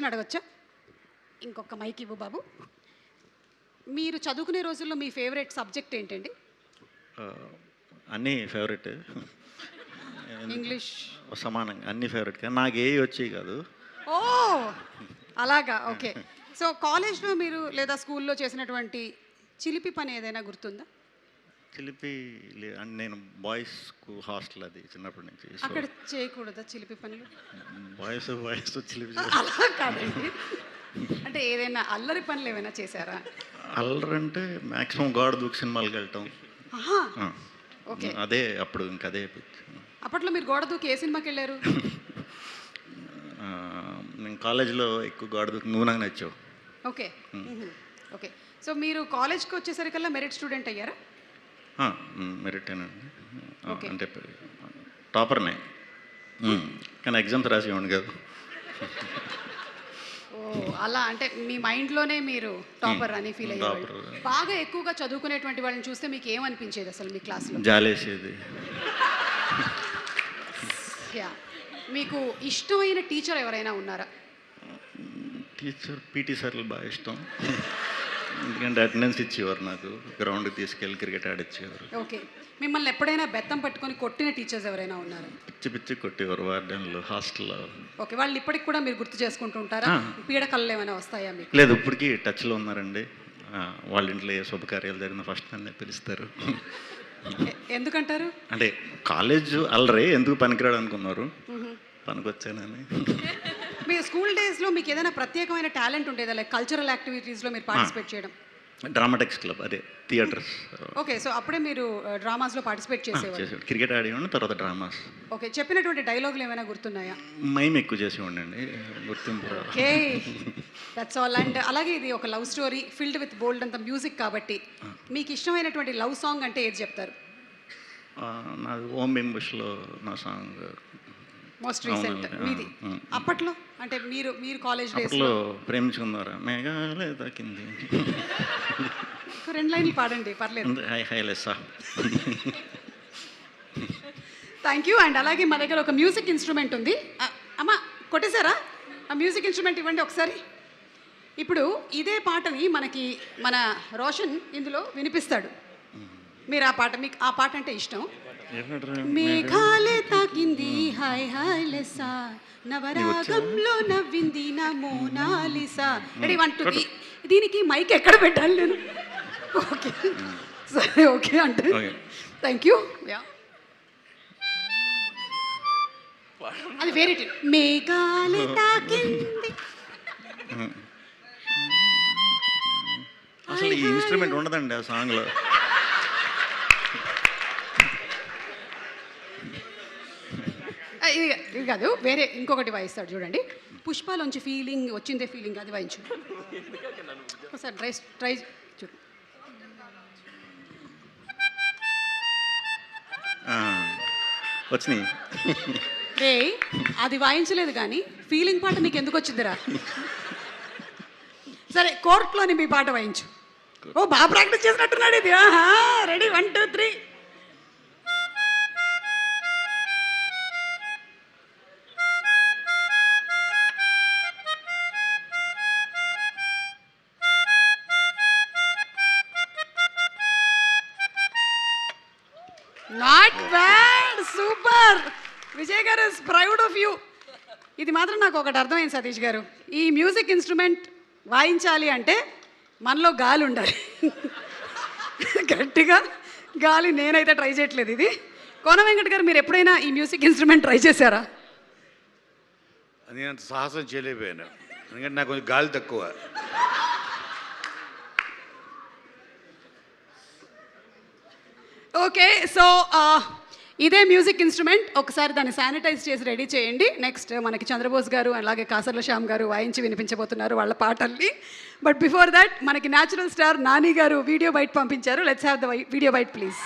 అడగచ్చా? ఇంకొక మైక్ ఇవ్వు బాబు. మీరు చదువుకునే రోజుల్లో మీ ఫేవరెట్ సబ్జెక్ట్ ఏంటండి? అన్నీ ఫేవరెట్. ఇంగ్లీష్ సమానంగా అన్నీ ఫేవరెట్, కానీ నాకు ఏ వచ్చేవి కాదు. ఓ అలాగా, ఓకే. సో కాలేజ్లో మీరు లేదా స్కూల్లో చేసినటువంటి చిలిపి పని ఏదైనా గుర్తుందా? చిలిపి నేను బాయ్స్ హాస్టల్ అది చిన్నప్పటి నుంచి. అక్కడ చేయకూడదా చిలిపి పనులు? బాయ్స్ చిలిపి అలా కాదండి, అంటే ఏదైనా అల్లరి పనులు ఏమైనా చేశారా? అల్లరి అంటే మ్యాక్సిమం గాడ్ దూక్ సినిమాలకు వెళ్ళటం. ఓకే, అదే అప్పుడు ఇంకదే. అప్పట్లో మీరు గోడ దూకి ఏ సినిమాకి వెళ్ళారు? నేను కాలేజీలో ఎక్కువ గాడ్ దూకి నువ్వు నాకు నచ్చావు. Okay okay. సో మీరు కాలేజ్కి వచ్చేసరికల్లా మెరిట్ స్టూడెంట్ అయ్యారా? మెరిట్ అండి, అంటే టాపర్నే, కానీ ఎగ్జామ్స్ రాసేవాడిని కాదు. ఓ అలా, అంటే మీ మైండ్లోనే మీరు టాపర్ అని ఫీల్ అయ్యేవాళ్ళు. బాగా ఎక్కువగా చదువుకునేటువంటి వాళ్ళని చూస్తే మీకు ఏమనిపించేది అసలు మీ క్లాస్లో? జాలేసేది. మీకు ఇష్టమైన టీచర్ ఎవరైనా ఉన్నారా? టీచర్ పీటీ సార్లు బాగా ఇష్టం, ఎందుకంటే అటెండెన్స్ ఇచ్చేవారు, నాకు గ్రౌండ్కి తీసుకెళ్ళి క్రికెట్ ఆడిచ్చేవారు. ఓకే, మిమ్మల్ని ఎప్పుడైనా బెత్తం పట్టుకొని కొట్టిన టీచర్స్ ఎవరైనా ఉన్నారా? పిచ్చి కొట్టేవారు వార్డెన్లు హాస్టల్లో. ఓకే, వాళ్ళు ఇప్పటికి కూడా మీరు గుర్తు చేసుకుంటూ ఉంటారా? పీడకళ్ళు ఏమైనా వస్తాయా మీకు? లేదు, ఇప్పటికీ టచ్లో ఉన్నారండి. వాళ్ళ ఇంట్లో ఏ శుభకార్యాలు జరిగిన ఫస్ట్ నన్నే పిలుస్తారు. ఎందుకంటారు? అంటే కాలేజ్ అల్లరే, ఎందుకు పనికిరాడు అనుకున్నారు, పనికొచ్చానని. మీ స్కూల్ డేస్లో మీకు ఏదైనా ప్రత్యేకమైన టాలెంట్ ఉండేదా, లైక్ కల్చరల్ యాక్టివిటీస్లో మీరు పార్టిసిపేట్ చేయడం? డ్రామాటిక్స్ క్లబ్, అదే థియేటర్స్. ఓకే, సో అప్పుడే మీరు డ్రామాస్లో పార్టిసిపేట్ చేసేవారు? క్రికెట్ ఆడేవాడిని, తర్వాత డ్రామాస్. ఓకే, చెప్పినటువంటి డైలాగులు ఏమైనా గుర్తున్నాయా? మైమ్ ఎక్కువ చేసేవాడి అండి, గుర్తింపు. Okay, that's all. అండ్ అలాగే ఇది ఒక లవ్ స్టోరీ ఫిల్డ్ విత్ బోల్డ్ అంత మ్యూజిక్ కాబట్టి మీకు ఇష్టమైనటువంటి లవ్ సాంగ్ అంటే ఏది చెప్తారు? నాది ఓం బిం బుష్లో నా సాంగ్ మోస్ట్ రీసెంట్ మీది. అప్పట్లో అంటే మీరు కాలేజ్ డేస్లో ప్రేమించుకున్నారా? మేఘాలే తాకింది. రెండు లైన్లు పాడండి, పర్లేదు. High Lessa. Thank you. And అలాగే మా దగ్గర ఒక మ్యూజిక్ ఇన్స్ట్రుమెంట్ ఉంది. అమ్మ కొట్టేశారా? ఆ మ్యూజిక్ ఇన్స్ట్రుమెంట్ ఇవ్వండి ఒకసారి. ఇప్పుడు ఇదే పాటని మన రోషన్ ఇందులో వినిపిస్తాడు. మీరు ఆ పాట, మీకు ఆ పాట అంటే ఇష్టం. మేఘాలే తాకింది హాయ్ హాయ్ లెస్సా, నవరాగంలో నవ్వింది నా మోనాలిసా. రెడీ, 1 2 3. దీనికి మైక్ ఎక్కడ పెట్టాలి నేను? ఓకే సరే, ఓకే అంటే థ్యాంక్ యూ. అది వేరే మేఘాలే తాకింది. అసలు ఈ ఇన్స్ట్రుమెంట్ ఉండదండి ఆ సాంగ్లో. ఇది కాదు, వేరే ఇంకొకటి వాయిస్తాడు చూడండి. పుష్పాలోంచి ఫీలింగ్ వచ్చిందే ఫీలింగ్, అది వాయించు ఒకసారి. ట్రై చూడు. వచ్చినాయి రే, అది వాయించలేదు కానీ ఫీలింగ్ పాట నీకు ఎందుకు వచ్చిందిరా? సరే, కోర్టులోని మీ పాట వాయించు. ఓ బాగా ప్రాక్టీస్ చేసినట్టున్నాడు ఇది. Ready, 1 2 3. Not bad, super. Vijay గారు ఇస్ ప్రౌడ్ ఆఫ్ యూ. ఇది మాత్రం నాకు ఒకటి అర్థమైంది సతీష్ గారు, ఈ మ్యూజిక్ ఇన్స్ట్రుమెంట్ వాయించాలి అంటే మనలో గాలి ఉండాలి. గట్టిగా గాలి నేనైతే ట్రై చేయట్లేదు. ఇది కోన వెంకట్ గారు, మీరు ఎప్పుడైనా ఈ మ్యూజిక్ ఇన్స్ట్రుమెంట్ ట్రై చేశారా? నేను అంత సాహసం చేయలేకపోయాను, ఎందుకంటే నాకు కొంచెం గాలి తక్కువ. ఓకే, సో ఇదే మ్యూజిక్ ఇన్స్ట్రుమెంట్ ఒకసారి దాన్ని శానిటైజ్ చేసి రెడీ చేయండి. నెక్స్ట్ మనకి చంద్రబోస్ గారు అలాగే కాసర్ల శ్యామ్ గారు వాయించి వినిపించబోతున్నారు వాళ్ళ పాటల్ని. బట్ బిఫోర్ దట్ మనకి natural star Nani garu video byte పంపించారు. Let's have the video byte please.